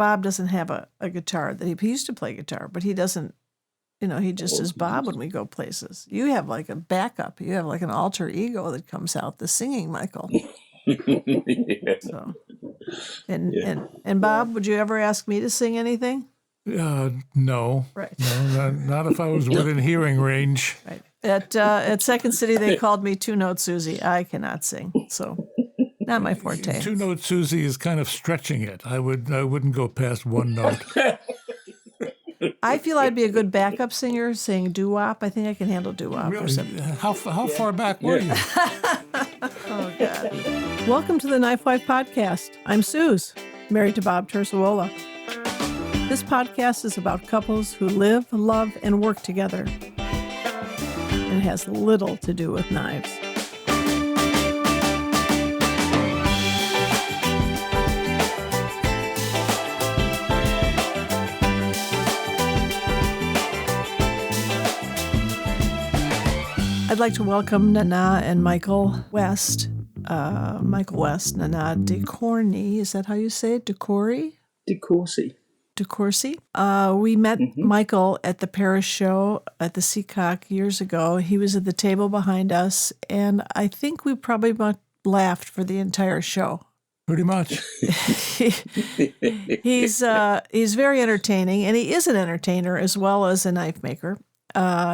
Bob doesn't have a guitar. That he used to play guitar, but he doesn't. He just is Bob when we go places. You have like a backup. You have like an alter ego that comes out, the singing Michael. Yeah. So, and Bob, would you ever ask me to sing anything? No. Right. No, not if I was within hearing range. Right. At Second City, they called me Two-Note Susie. I cannot sing, so not my forte. Two-note Susie is kind of stretching it. I wouldn't go past one note. I feel I'd be a good backup singer, saying doo-wop. I think I can handle doo-wop or something. How far back were you? Oh, God. Welcome to the Knife Wife podcast. I'm Suz, married to Bob Terzuola. This podcast is about couples who live, love, and work together. It has little to do with knives. I'd like to welcome Nana and Michael West. Nana DeCorney. Is that how you say it? DeCorey? DeCourcy. We met Michael at the Paris show at the Seacock years ago. He was at the table behind us, and I think we probably laughed for the entire show. Pretty much. He's very entertaining, and he is an entertainer as well as a knife maker.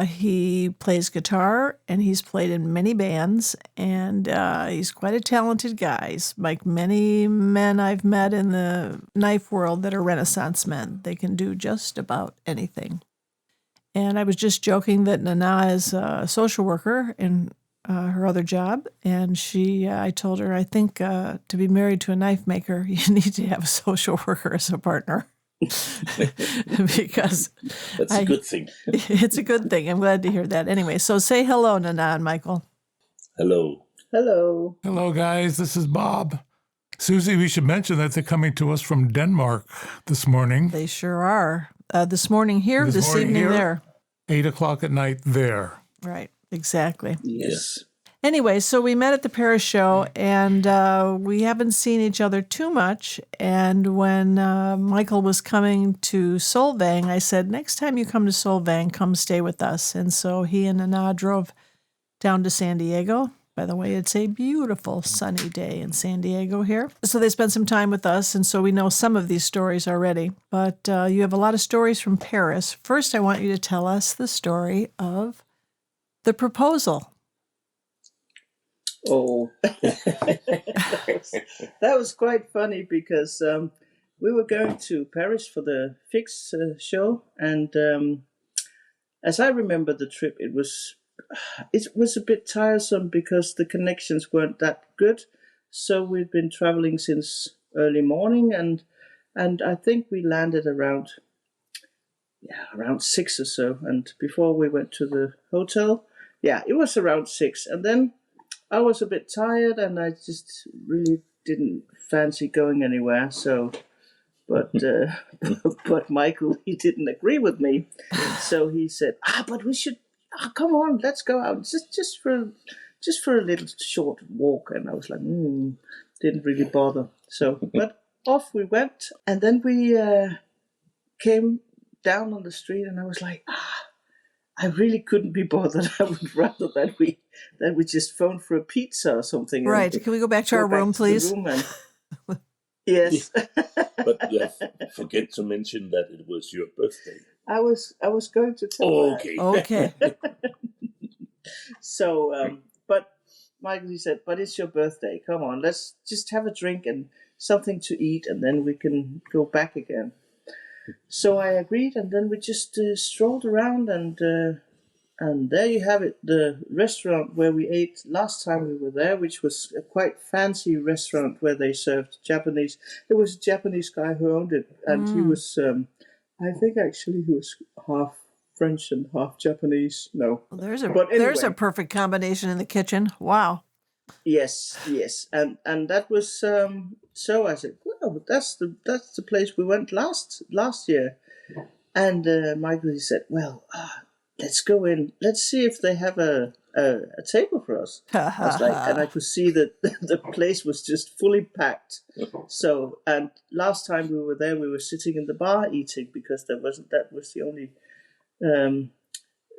He plays guitar, and he's played in many bands, and he's quite a talented guy. He's like many men I've met in the knife world that are Renaissance men. They can do just about anything. And I was just joking that Nana is a social worker in her other job, and I told her, I think to be married to a knife maker, you need to have a social worker as a partner. Because that's a good thing. It's a good thing. I'm glad to hear that. Anyway, so say hello, Nana and Michael. Hello. Hello, guys. This is Bob. Susie, we should mention that they're coming to us from Denmark this morning. They sure are. This morning here, this evening here, there. 8:00 at night there. Right, exactly. Yes. Anyway, so we met at the Paris show, and we haven't seen each other too much. And when Michael was coming to Solvang, I said, next time you come to Solvang, come stay with us. And so he and Nana drove down to San Diego. By the way, it's a beautiful sunny day in San Diego here. So they spent some time with us, and so we know some of these stories already. But you have a lot of stories from Paris. First, I want you to tell us the story of the proposal. Oh, that was quite funny because we were going to Paris for the Fix show, and as I remember the trip, it was a bit tiresome because the connections weren't that good. So we'd been traveling since early morning, and I think we landed around 6 or so. And before we went to the hotel, it was around 6, and then I was a bit tired, and I just really didn't fancy going anywhere. So, but Michael, he didn't agree with me. So he said, but we should. Come on, let's go out just for a little short walk. And I was like, didn't really bother. So, but off we went, and then we came down on the street, and I was like, I really couldn't be bothered. I would rather that we just phone for a pizza or something. Right. Can we go back to our room, please? Yes. But you forget to mention that it was your birthday. I was going to tell Okay. So, but Michael, he said, but it's your birthday. Come on, let's just have a drink and something to eat, and then we can go back again. So I agreed, and then we just strolled around, and there you have it, the restaurant where we ate last time we were there, which was a quite fancy restaurant where they served Japanese. There was a Japanese guy who owned it, and he was, I think actually he was half French and half Japanese. No. Well, there's a perfect combination in the kitchen. Wow. Yes, and that was so. I said, well, that's the place we went last year, and Michael, he said, well, let's go in. Let's see if they have a a table for us. I was like, and I could see that the place was just fully packed. So, and last time we were there, we were sitting in the bar eating because that was the only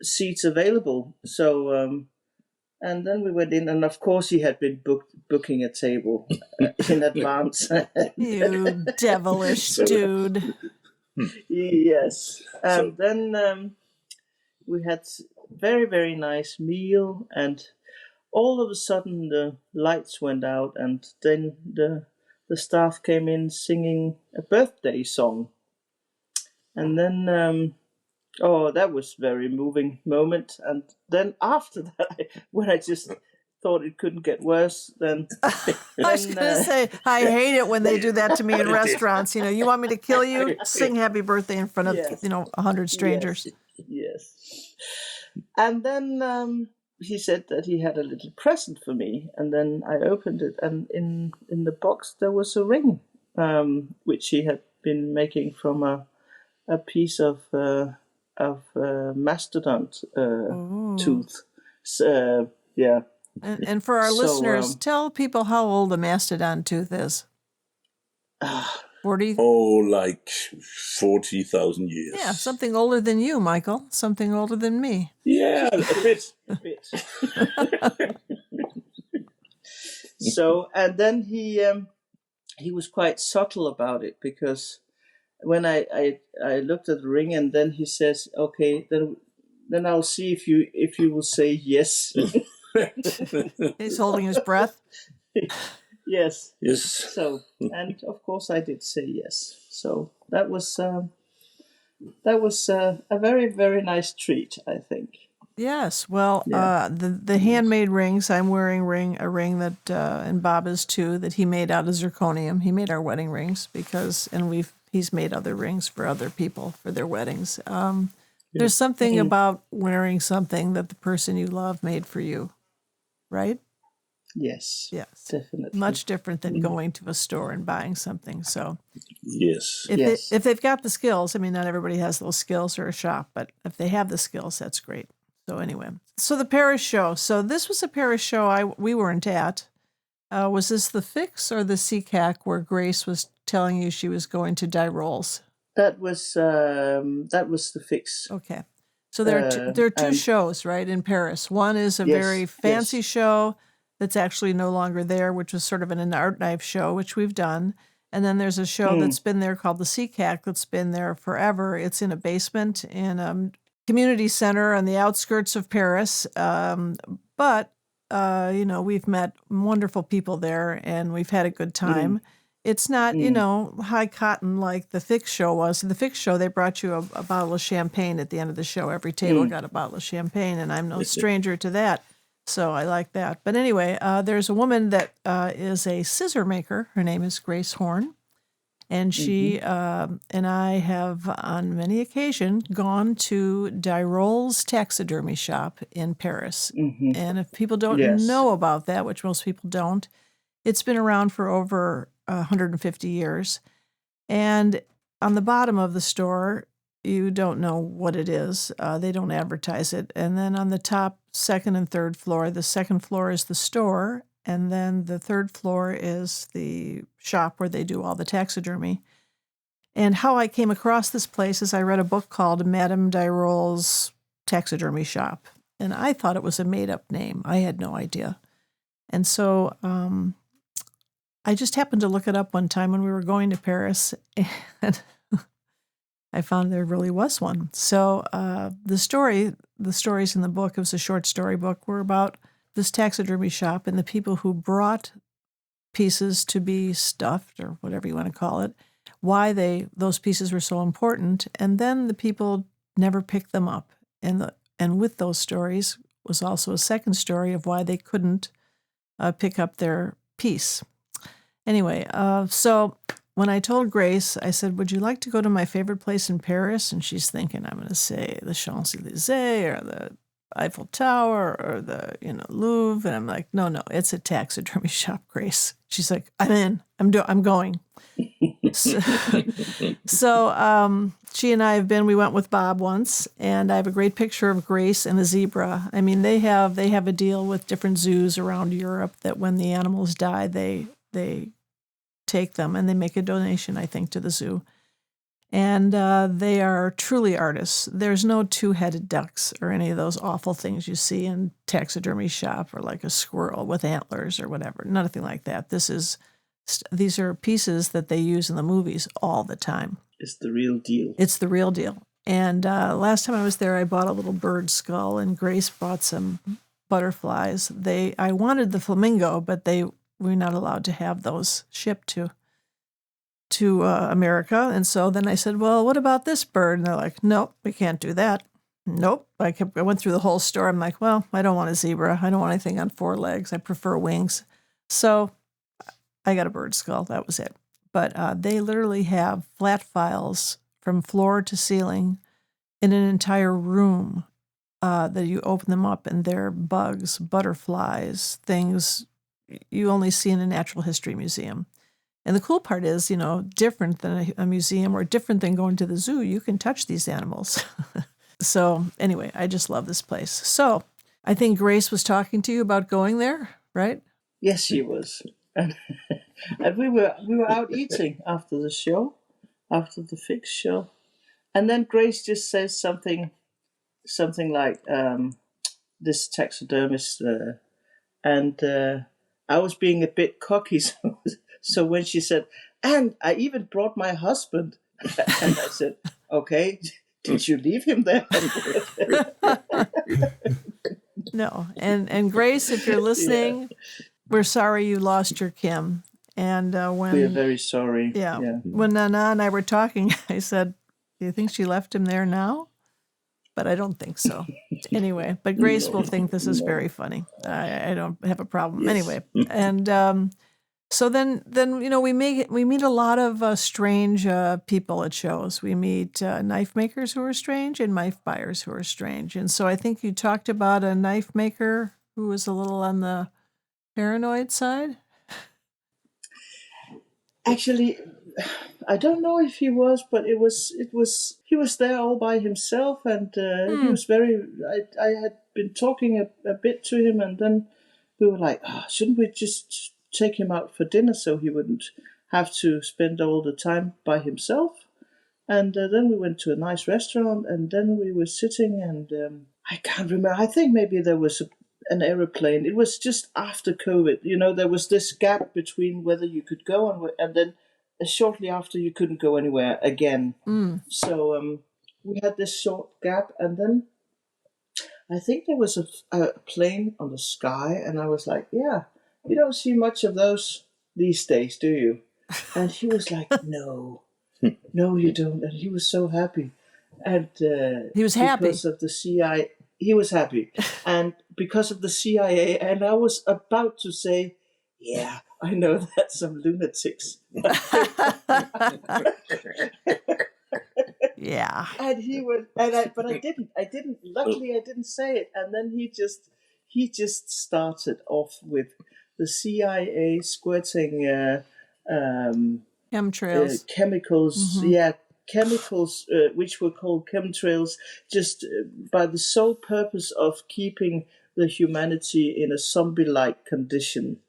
seats available. So, and then we went in, and of course he had been booking a table in advance. You devilish dude. Yes, and So- then we had very, very nice meal, and all of a sudden the lights went out, and then the staff came in singing a birthday song, and then that was a very moving moment. And then after that, when I just thought it couldn't get worse, then I was going to say, I hate it when they do that to me in restaurants. You want me to kill you? Sing happy birthday in front of, Yes. 100 strangers. Yes. And then he said that he had a little present for me, and then I opened it, and in the box there was a ring, which he had been making from a piece of mastodon tooth. So, yeah. And for our So, listeners, tell people how old a mastodon tooth is. 40? like 40,000 years. Yeah, something older than you, Michael. Something older than me. Yeah, a bit. So, and then he was quite subtle about it, because when I looked at the ring, and then he says, "Okay, then I'll see if you will say yes." He's holding his breath. Yes. Yes. So, and of course I did say yes. So that was a very, very nice treat, I think. Yes. Well, Yeah. the handmade rings, I'm wearing a ring that, and Bob is too, that he made out of zirconium. He made our wedding rings he's made other rings for other people for their weddings. There's something about wearing something that the person you love made for you, right? Yes. Yes. Definitely. Much different than going to a store and buying something. So Yes. if they've got the skills, I mean, not everybody has those skills or a shop, but if they have the skills, that's great. So anyway, so the Paris show. So this was a Paris show we weren't at. Was this the Fix or the CCAC where Grace was telling you she was going to die rolls? That was the Fix. Okay. So there are two shows, right, in Paris. One is a Yes, very fancy yes. show that's actually no longer there, which was sort of an art knife show, which we've done. And then there's a show that's been there called the CCAC that's been there forever. It's in a basement in a community center on the outskirts of Paris. But we've met wonderful people there, and we've had a good time. It's not, high cotton like the Fix show was. The Fix show, they brought you a bottle of champagne at the end of the show. Every table got a bottle of champagne, and I'm no stranger to that. So I like that. But anyway, there's a woman that is a scissor maker. Her name is Grace Horn. And she and I have on many occasions gone to Dirol's taxidermy shop in Paris. And if people don't know about that, which most people don't, it's been around for over 150 years. And on the bottom of the store, you don't know what it is. They don't advertise it. And then on the top, second and third floor, the second floor is the store. And then the third floor is the shop where they do all the taxidermy. And how I came across this place is I read a book called Madame Dirol's Taxidermy Shop. And I thought it was a made-up name. I had no idea. And so I just happened to look it up one time when we were going to Paris, and I found there really was one. So the stories in the book, it was a short story book, were about this taxidermy shop and the people who brought pieces to be stuffed, or whatever you want to call it, why those pieces were so important, and then the people never picked them up. And with those stories was also a second story of why they couldn't pick up their piece. Anyway, so when I told Grace, I said, "Would you like to go to my favorite place in Paris?" And she's thinking I'm going to say the Champs-Élysées or the Eiffel Tower or the Louvre, and I'm like, no, it's a taxidermy shop, Grace. She's like, I'm in. I'm going. So, she and I we went with Bob once, and I have a great picture of Grace and a zebra. I mean, they have a deal with different zoos around Europe that when the animals die, they take them and they make a donation, I think, to the zoo. And they are truly artists. There's no two-headed ducks or any of those awful things you see in taxidermy shop, or like a squirrel with antlers or whatever. Nothing like that. These are pieces that they use in the movies all the time. It's the real deal. It's the real deal. And last time I was there, I bought a little bird skull, and Grace bought some butterflies. I wanted the flamingo, but we're not allowed to have those shipped to America. And so then I said, well, what about this bird? And they're like, nope, we can't do that. Nope. I went through the whole store. I'm like, well, I don't want a zebra. I don't want anything on 4 legs. I prefer wings. So I got a bird skull. That was it. But they literally have flat files from floor to ceiling in an entire room that you open them up, and they're bugs, butterflies, things you only see in a natural history museum. And the cool part is, different than a museum or different than going to the zoo, you can touch these animals. So anyway, I just love this place. So I think Grace was talking to you about going there, right? Yes, she was. And we were out eating after the show, after the Fix show. And then Grace just says something like, this taxidermist, and I was being a bit cocky, so when she said, and I even brought my husband, and I said, okay, did you leave him there? No. And Grace, if you're listening, we're sorry you lost your Kim. And we're very sorry. Yeah. When Nana and I were talking, I said, do you think she left him there now? But I don't think so. Anyway, but Grace will think this is very funny. I don't have a problem. Yes. Anyway, and so then we meet a lot of strange people at shows. We meet knife makers who are strange and knife buyers who are strange. And so I think you talked about a knife maker who was a little on the paranoid side. Actually, I don't know if he was, but he was there all by himself, and he was very. I had been talking a bit to him, and then we were like, shouldn't we just take him out for dinner so he wouldn't have to spend all the time by himself? And then we went to a nice restaurant, and then we were sitting, and I can't remember. I think maybe there was an aeroplane. It was just after COVID. There was this gap between whether you could go and then shortly after you couldn't go anywhere again. So we had this short gap, and then I think there was a plane on the sky, and I was like, yeah, you don't see much of those these days, do you? And he was like, no, you don't. And he was so happy. And he was happy because of the CIA. He was happy, and because of the CIA, and I was about to say, yeah, I know that some lunatics. Yeah. And he was, but I didn't. Luckily, I didn't say it. And then he just started off with the CIA squirting chemtrails, chemicals. Mm-hmm. Yeah. Chemicals, which were called chemtrails, just by the sole purpose of keeping the humanity in a zombie-like condition.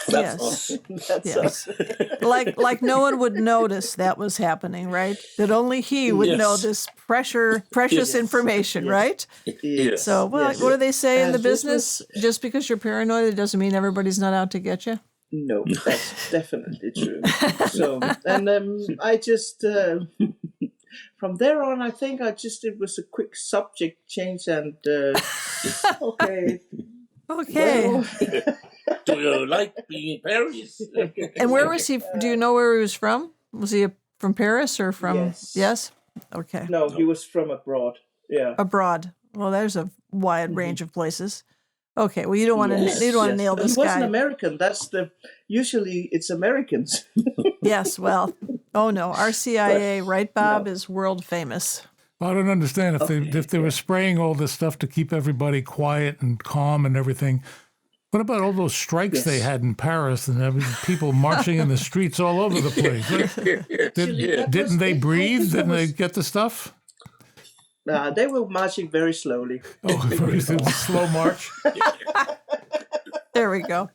That's awesome. Yes. Like no one would notice that was happening, right? That only he would know this precious information, right? Yes. So, what do they say in the business? Just because you're paranoid, it doesn't mean everybody's not out to get you. No, that's definitely true. So, and I just, from there on, I think it was a quick subject change, and okay. Well, do you like being in Paris? And where was he? Do you know where he was from? Was he from Paris or from? Yes? Okay. No, he was from abroad. Yeah. Abroad. Well, there's a wide range of places. Okay, well, you don't want to nail this guy. He wasn't American. Usually it's Americans. Yes, well, oh no, our CIA, right, Bob, is world famous. I don't understand if they were spraying all this stuff to keep everybody quiet and calm and everything. What about all those strikes they had in Paris and people marching in the streets all over the place? Didn't they breathe? Didn't they get the stuff? They were marching very slowly. Oh, very slow march. There we go.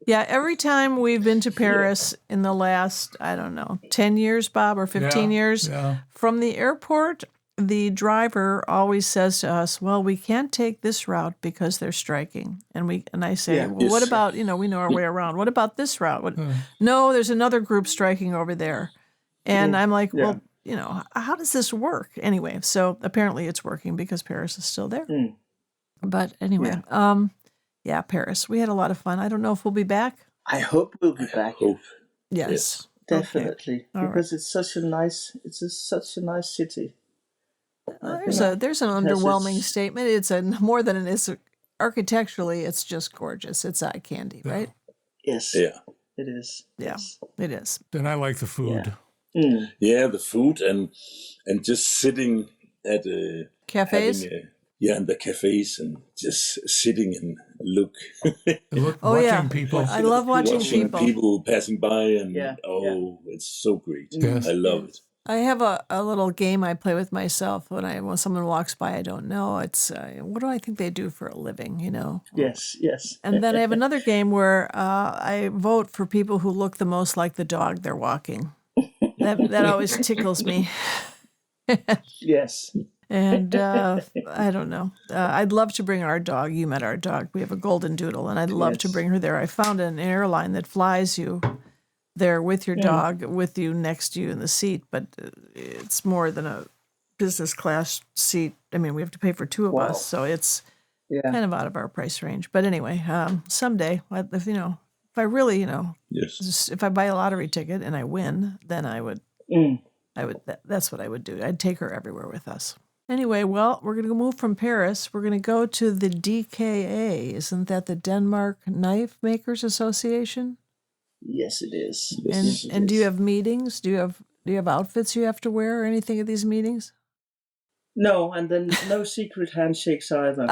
Yeah, every time we've been to Paris in the last, I don't know, 10 years, Bob, or 15 years, from the airport, the driver always says to us, well, we can't take this route because they're striking. And I say, well, what about, we know our way around. What about this route? No, there's another group striking over there. And I'm like, well, how does this work? Anyway, so apparently it's working because Paris is still there. But anyway, Paris. We had a lot of fun. I don't know if we'll be back. I hope we'll be back. Yes. Definitely. Okay. Because it's such a nice city. There's an underwhelming statement. It's more than it is architecturally. It's just gorgeous. It's eye candy, right? Yes. Yeah. It is. Yeah, it is. Then I like the food. Yeah, the food and just sitting at Cafes. And the cafes and just sitting and look. Watching people. I love watching people. People passing by and it's so great. Yes. I love it. I have a little game I play with myself when someone walks by I don't know. It's what do I think they do for a living, Yes. And then I have another game where I vote for people who look the most like the dog they're walking. That always tickles me. Yes. And I don't know. I'd love to bring our dog. You met our dog. We have a golden doodle, and I'd love to bring her there. I found an airline that flies you there with your dog, with you next to you in the seat, but it's more than a business class seat. I mean, we have to pay for two of us, so it's kind of out of our price range. But anyway, someday, if I really, if I buy a lottery ticket and I win, then I would. That's what I would do. I'd take her everywhere with us. Anyway, well, we're going to move from Paris. We're going to go to the DKA. Isn't that the Denmark Knife Makers Association? Yes, it is. And do you have meetings? Do you have outfits you have to wear or anything at these meetings? No, and then no secret handshakes either.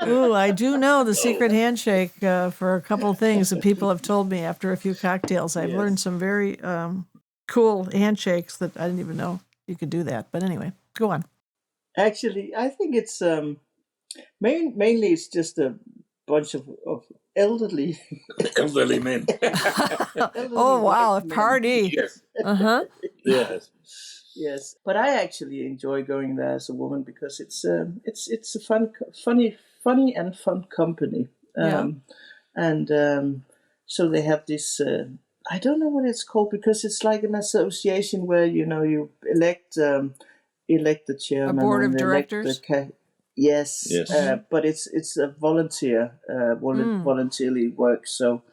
Ooh, I do know the secret handshake for a couple things that people have told me after a few cocktails. I've learned some very cool handshakes that I didn't even know you could do that. But anyway, go on. Actually, I think it's mainly it's just a bunch of elderly men. Oh wow, a party! Yes. Yes, but I actually enjoy going there as a woman because it's a funny and fun company. So they have this. I don't know what it's called because it's like an association where you elect the chairman, a board of directors. Yes. But it's a voluntarily work. So,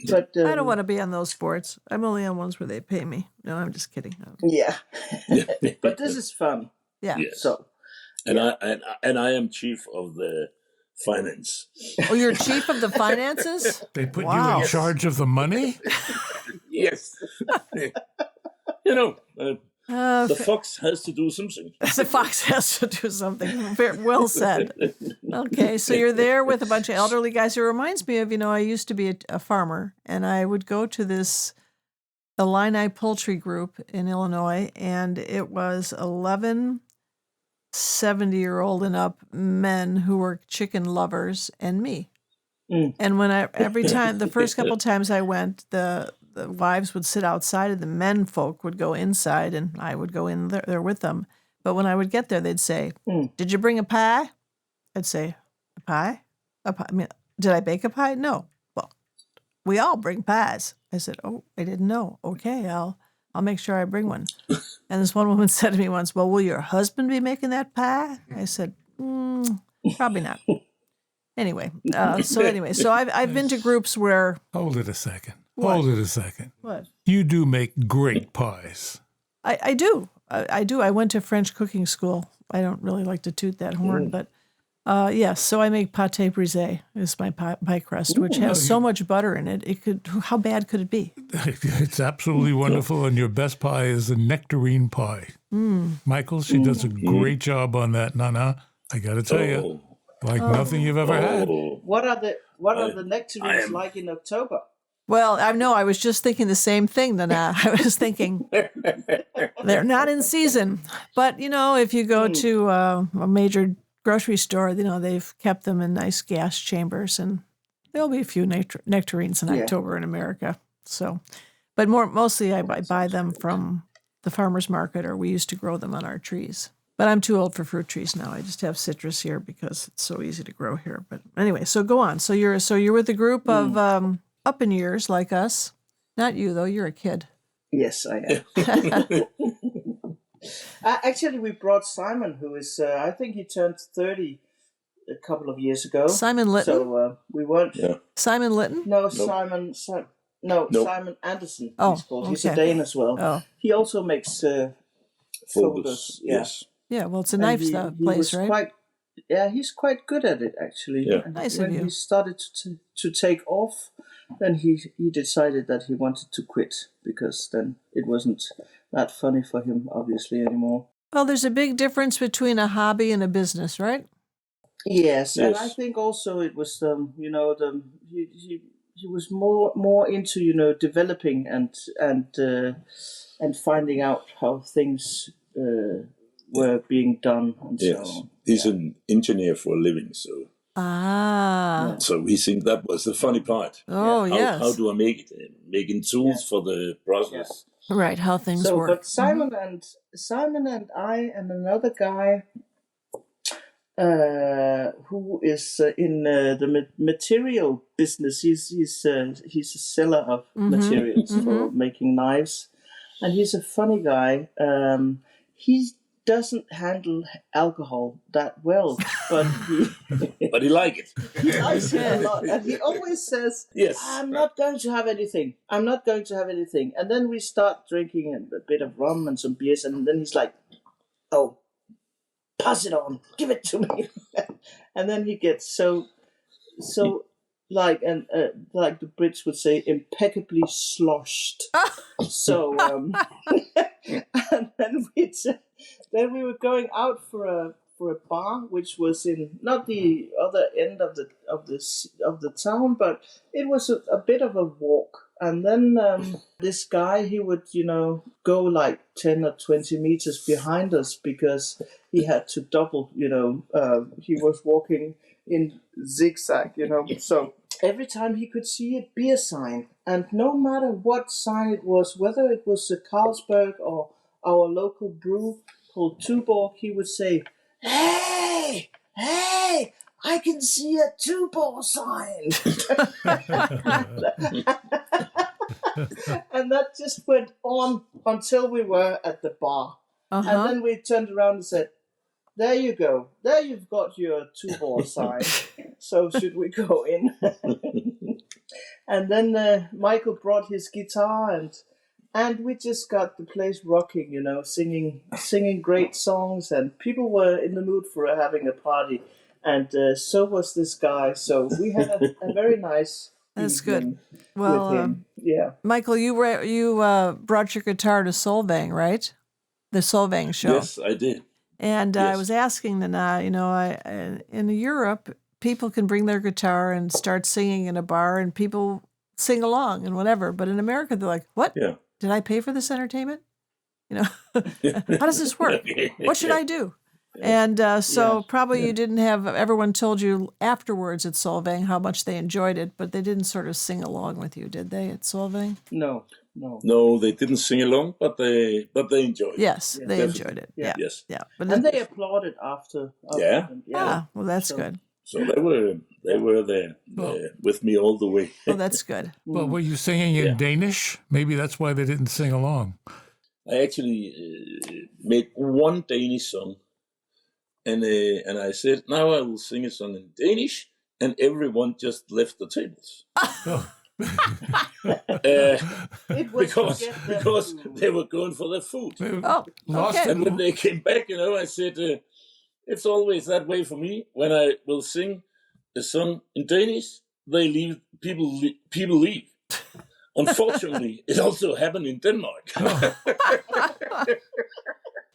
but I don't want to be on those boards. I'm only on ones where they pay me. No, I'm just kidding. Yeah, but this is fun. Yeah. Yes. So, I am chief of the finance. Oh, you're chief of the finances? They put you in charge of the money? Yes. The fox has to do something. The fox has to do something. Very well said. Okay, so you're there with a bunch of elderly guys. It reminds me of, I used to be a farmer, and I would go to this Illini Poultry Group in Illinois, and it was 11 70-year-old and up men who were chicken lovers and me. And every time, the first couple times I went, the wives would sit outside and the men folk would go inside and I would go in there with them. But when I would get there, they'd say, did you bring a pie? I'd say, a pie? A pie? I mean, did I bake a pie? No. Well, we all bring pies. I said, oh, I didn't know. Okay, I'll make sure I bring one. And this one woman said to me once, well, will your husband be making that pie? I said, probably not. Anyway, so I've been to groups where... Hold it a second. What? Hold it a second. What? You do make great pies. I do. I do. I went to French cooking school. I don't really like to toot that horn, but Yes, so I make pâté brisé is my pie crust, which has so much butter in it. How bad could it be? It's absolutely wonderful, and your best pie is a nectarine pie. Michael, she does a great job on that, Nana. I got to tell you, like nothing you've ever had. What are the nectarines like in October? Well, I was just thinking the same thing, Nana. I was thinking they're not in season. But, if you go to a major grocery store, they've kept them in nice gas chambers, and there'll be a few nectarines in October in America. So, but mostly I buy them from the farmer's market, or we used to grow them on our trees. But I'm too old for fruit trees now. I just have citrus here because it's so easy to grow here. But anyway, so go on. So you're with a group of up in years like us. Not you though. You're a kid. Yes, I am. Actually, we brought Simon, who is I think he turned 30 a couple of years ago. Simon Litton. So we weren't. Yeah. Simon Litton. No, Nope. Simon Anderson. Oh, He's called. He's a okay. Dane as well. Oh. He also makes folders. Yeah. Yes. Yeah. Well, it's a And knife he place, was right? He's quite good at it actually. Yeah. And Nice of when you. he started to take off, then he decided that he wanted to quit because then it wasn't that funny for him, obviously, anymore. Well, there's a big difference between a hobby and a business, right? Yes, and Yes. I think also it was he was more into developing and finding out how things were being done and so Yes. on. He's an engineer for a living, so Ah. he think that was the funny part. Oh, yes. How do I make it? Making tools for the process. Right. How things So, work. but Simon and I and another guy who is in the material business. He's a seller of materials for making knives, and he's a funny guy. He doesn't handle alcohol that well, but But he like it. he likes it a lot, and he always says, Yes. I'm not going to have anything. I'm not going to have anything. And then we start drinking a bit of rum and some beers, and then he's like, oh, pass it on. Give it to me. And then he gets so like the Brits would say, impeccably sloshed. So, and then we were going out for a bar, which was in not the other end of the town, but it was a bit of a walk. And then this guy, he would go like 10 or 20 meters behind us because he had to double. He was walking in zigzag. So every time he could see a beer sign, and no matter what sign it was, whether it was a Carlsberg or our local brew called Tuborg, he would say, hey, I can see a Tuborg sign. And that just went on until we were at the bar. Uh-huh. And then we turned around and said, there you go. There you've got your Tuborg sign. So should we go in? And then Michael brought his guitar and we just got the place rocking, singing great songs, and people were in the mood for having a party. And so was this guy. So we had a very nice That's evening good. Well, with him. Yeah. Michael, you brought your guitar to Solvang, right? The Solvang show. Yes, I did. And I Yes. was asking Nana, in Europe, people can bring their guitar and start singing in a bar, and people sing along and whatever. But in America, they're like, "What? Yeah. Did I pay for this entertainment? How does this work? What should I do?" And so probably you didn't have everyone told you afterwards at Solvang how much they enjoyed it, but they didn't sort of sing along with you, did they, at Solvang? No. No, they didn't sing along, but they enjoyed. Yes, they definitely. enjoyed it. Yeah. Yes. Yeah. But And they applauded after. Yeah. well, that's So- good. So they were there with me all the way. Well, that's good. Well, were you singing in Yeah. Danish? Maybe that's why they didn't sing along. I actually made one Danish song, and I said, now I will sing a song in Danish, and everyone just left the tables. It was because to get them because to- they were going for their food. Oh, Lost okay. And when they came back, I said, It's always that way for me. When I will sing a song in Danish, they leave. People leave. Unfortunately, it also happened in Denmark.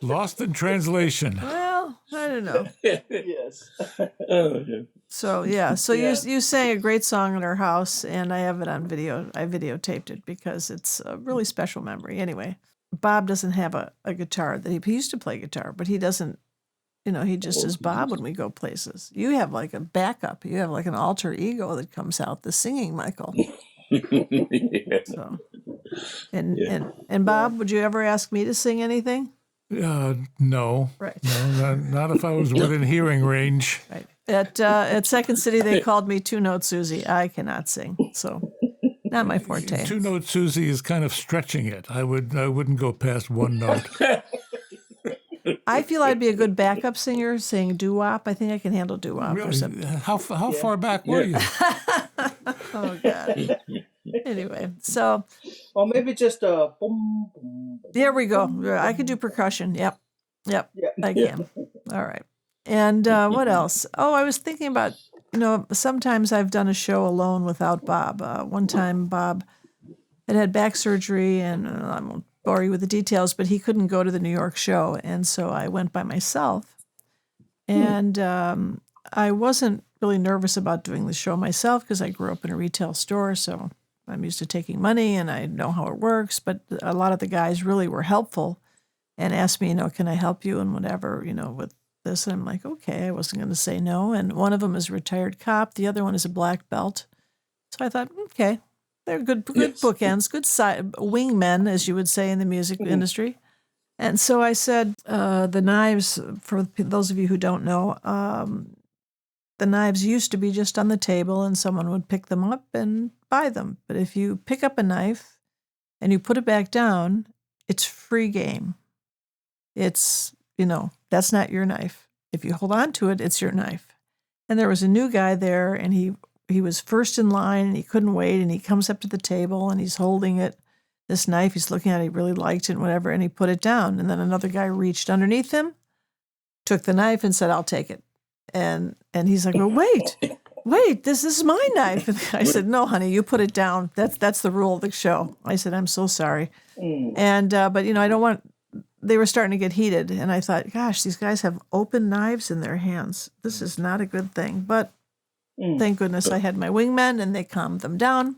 Lost in translation. Well, I don't know. Yes. Oh, yeah. So you sang a great song in our house, and I have it on video. I videotaped it because it's a really special memory. Anyway, Bob doesn't have a guitar that he used to play guitar, but he doesn't. He just is Bob when we go places. You have like a backup. You have like an alter ego that comes out, the singing Michael. Yeah. So, and Bob, would you ever ask me to sing anything? No. Right. No, not if I was within hearing range. Right. At Second City, they called me two-note Susie. I cannot sing, so not my forte. Two-note Susie is kind of stretching it. I wouldn't go past one note. I feel I'd be a good backup singer, saying doo-wop. I think I can handle doo-wop or Really? something. How far back were you? Oh God. Anyway, so Or maybe just a boom, boom. there we go. I could do percussion. Yep, Yeah. I can. All right. And what else? Oh, I was thinking about, sometimes I've done a show alone without Bob. One time Bob had back surgery, and I won't bore you with the details, but he couldn't go to the New York show. And so I went by myself. And I wasn't really nervous about doing the show myself because I grew up in a retail store. So I'm used to taking money and I know how it works. But a lot of the guys really were helpful and asked me, can I help you and whatever, with this. And I'm like, okay, I wasn't going to say no. And one of them is a retired cop. The other one is a black belt. So I thought, okay, they're good Yes. bookends, good wingmen, as you would say in the music industry. And so I said, the knives, for those of you who don't know, the knives used to be just on the table and someone would pick them up and buy them. But if you pick up a knife and you put it back down, it's free game. It's, that's not your knife. If you hold on to it, it's your knife. And there was a new guy there, and he was first in line, and he couldn't wait, and he comes up to the table, and he's holding it, this knife. He's looking at it, he really liked it, and whatever, and he put it down. And then another guy reached underneath him, took the knife, and said, I'll take it. And he's like, well, wait, this is my knife. And I said, no, honey, you put it down. That's the rule of the show. I said, I'm so sorry. And, but, I don't want, they were starting to get heated. And I thought, gosh, these guys have open knives in their hands. This is not a good thing. But thank goodness I had my wingmen and they calmed them down.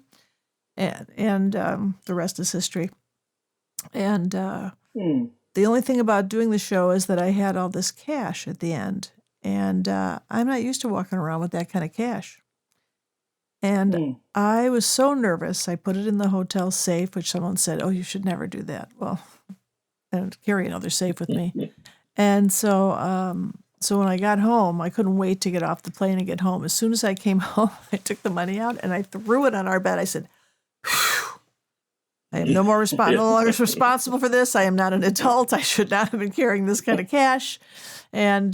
And the rest is history. And the only thing about doing the show is that I had all this cash at the end. And I'm not used to walking around with that kind of cash. And I was so nervous. I put it in the hotel safe, which someone said, oh, you should never do that. Well, I don't carry another safe with me. And so so when I got home, I couldn't wait to get off the plane and get home. As soon as I came home, I took the money out and I threw it on our bed. I said, whew, I am no longer responsible for this. I am not an adult. I should not have been carrying this kind of cash. And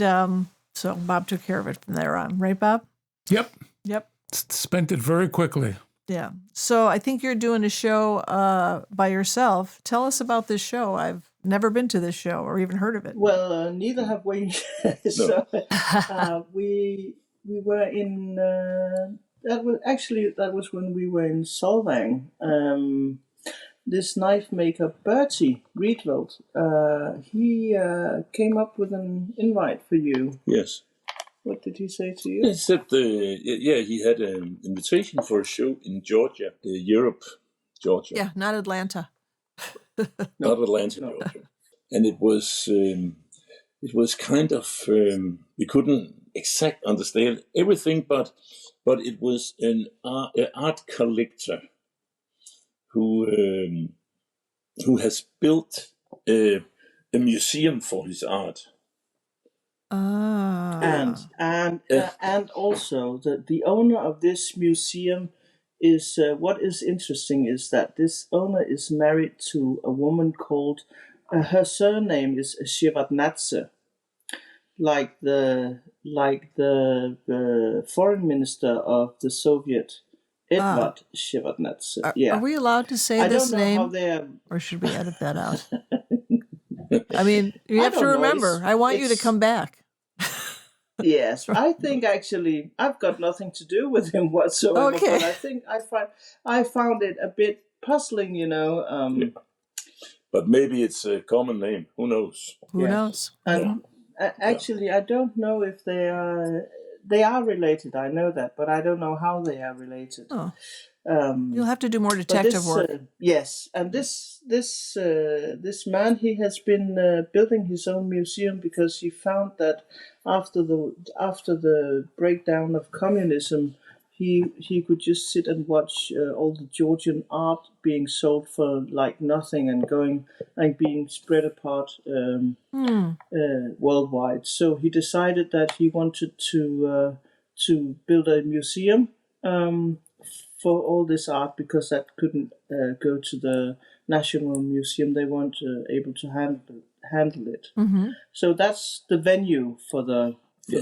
so Bob took care of it from there on. Right, Bob? Yep. Spent it very quickly. Yeah. So I think you're doing a show by yourself. Tell us about this show. I've never been to this show or even heard of it. Well, neither have we. So we were in. That was when we were in Solvang. This knife maker Bertie Rietveld, he came up with an invite for you. Yes. What did he say to you? He said, he had an invitation for a show in Georgia, Georgia. Yeah, not Atlanta. Not Atlanta, Georgia. And it was kind of, we couldn't exactly understand everything, but it was an art collector who has built a museum for his art. And also the owner of this museum is what is interesting is that this owner is married to a woman called her surname is Shevardnadze, like the foreign minister of the Soviet Edvard Shevardnadze. Are we allowed to say this name? Or should we edit that out? I mean, you have to remember, I want you to come back. Yes, I think actually I've got nothing to do with him whatsoever. Okay. But I think I found it a bit puzzling, But maybe it's a common name. Who knows? Who knows? And actually, I don't know if they are related. I know that, but I don't know how they are related. Oh, Um, you'll have to do more but detective work. yes, and this man, he has been building his own museum because he found that after the breakdown of communism, he could just sit and watch all the Georgian art being sold for like nothing and being spread apart worldwide. So he decided that he wanted to build a museum for all this art because that couldn't go to the National Museum. They weren't able to handle it. Mm-hmm. So that's the venue for the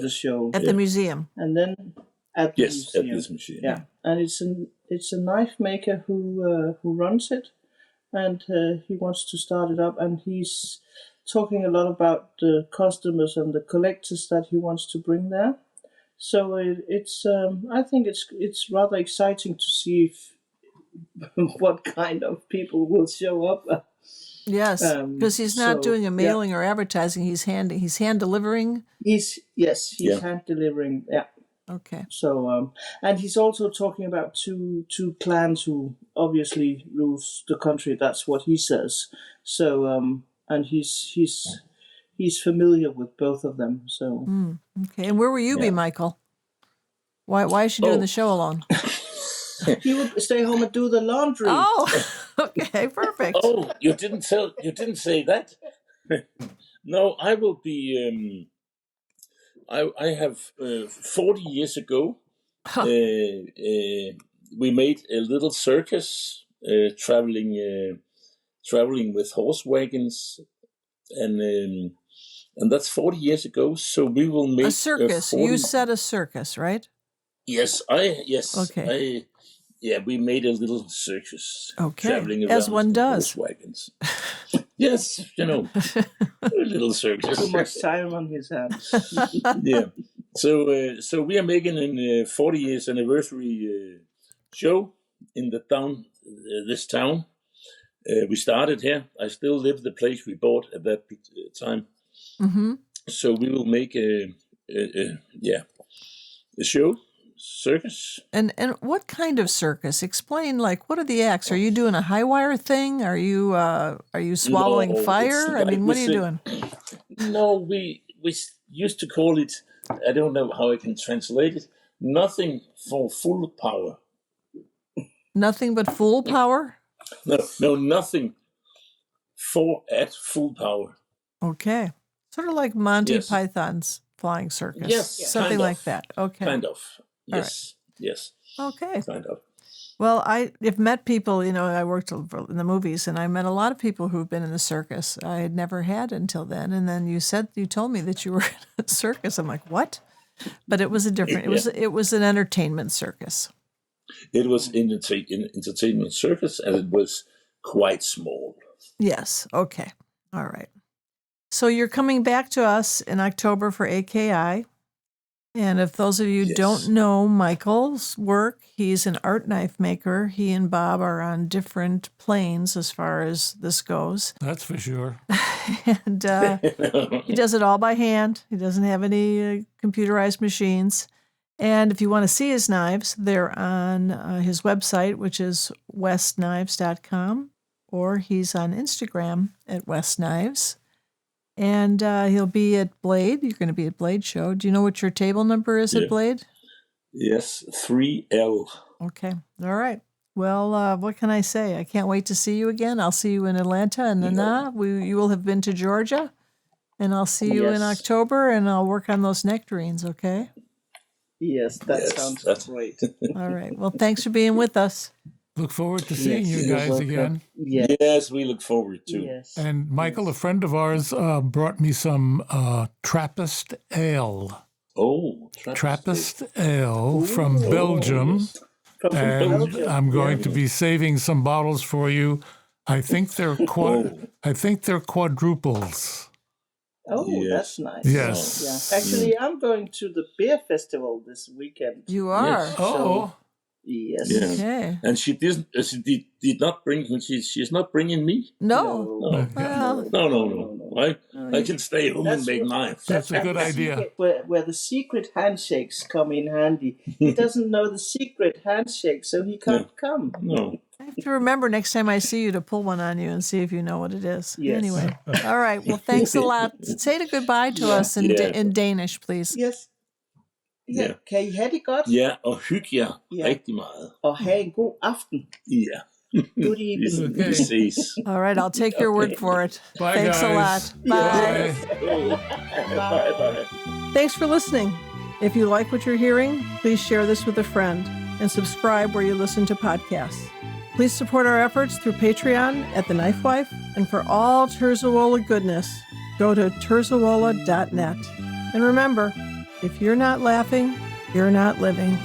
show At the museum. and then at the museum. At this museum. Yeah, and it's a knife maker who runs it, and he wants to start it up, and he's talking a lot about the customers and the collectors that he wants to bring there. So it's I think it's rather exciting to see what kind of people will show up. Yes, because he's not doing a mailing or advertising. He's hand delivering. He's hand delivering. Yeah. Okay. So and he's also talking about two clans who obviously rules the country. That's what he says. So and he's familiar with both of them. So Okay. And where will you be, Michael? Why is she doing the show alone? he would stay home and do the laundry. Oh, okay, perfect. Oh, you didn't say that. No, I will be. I have 40 years ago. We made a little circus, traveling with horse wagons, and that's 40 years ago. So we will make a circus. You said a circus, right? Yes. Okay. We made a little circus. Okay. Traveling around As one does. horse wagons. Yes, a little circus. Too much time on his hands. Yeah. So we are making a 40 years anniversary show in the town. This town. We started here. I still live the place we bought at that time. Mm-hmm. So we will make a show. Circus. And what kind of circus? Explain, like, what are the acts? Are you doing a high wire thing? Are you swallowing fire? I mean, what are you doing? No, we used to call it, I don't know how I can translate it, nothing for full power. Nothing but full power? No, nothing at full power. Okay. Sort of like Monty Python's Flying Circus. Yes. Something like that. Okay. Kind of. Yes. Right. Yes. Okay. Kind of. Well, I've met people, I worked in the movies, and I met a lot of people who've been in the circus. I had never had until then. And then you told me that you were in a circus. I'm like, what? But it was it was an entertainment circus. It was an entertainment circus, and it was quite small. Yes. Okay. All right. So you're coming back to us in October for AKI. And if those of you don't know Michael's work, he's an art knife maker. He and Bob are on different planes as far as this goes. That's for sure. And he does it all by hand. He doesn't have any computerized machines. And if you want to see his knives, they're on his website, which is westknives.com, or he's on Instagram at westknives. And he'll be at Blade. You're going to be at Blade Show. Do you know what your table number is at Blade? Yes, 3L. Okay. All right. Well, what can I say? I can't wait to see you again. I'll see you in Atlanta and you will have been to Georgia. And I'll see you in October, and I'll work on those nectarines, okay? Yes, sounds great. All right. Well, thanks for being with us. Look forward to seeing you guys again. Yes, we look forward to. Yes. And Michael, a friend of ours, brought me some Trappist ale. Oh, Trappist ale from Belgium. And I'm going to be saving some bottles for you. I think they're quadruples. Oh, Yes. that's nice. Yes. Yeah. Actually, I'm going to the beer festival this weekend. You are. Yes. Oh, Yes. Yeah. Okay. And she did not bring. She's not bringing me. No. No. Well, No. I can stay home and make knives. that's a good idea. Where the secret handshakes come in handy. He doesn't know the secret handshake, so he can't come. No. I have to remember next time I see you to pull one on you and see if you know what it is. Yes. Anyway. All right. Well, thanks a lot. Say the goodbye to us in Danish, please. Yes. Ja. Kan I have det godt? Ja, og hygge jer rigtig meget. Og have en god aften. Ja. Good evening. Vi ses. All right. I'll take your word for it. Bye, Thanks a guys. lot. Bye. Bye. Thanks for listening. If you like what you're hearing, please share this with a friend and subscribe where you listen to podcasts. Please support our efforts through Patreon at TheKnifeWife, and for all Terzuola goodness, go to terzuola.net. And remember, if you're not laughing, you're not living.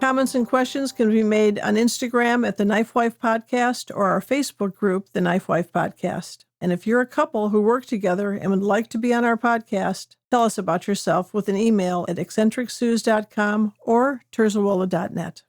Comments and questions can be made on Instagram at The KnifeWife Podcast or our Facebook group, The KnifeWife Podcast. And if you're a couple who work together and would like to be on our podcast, tell us about yourself with an email at eccentricsuz.com or terzuola.net.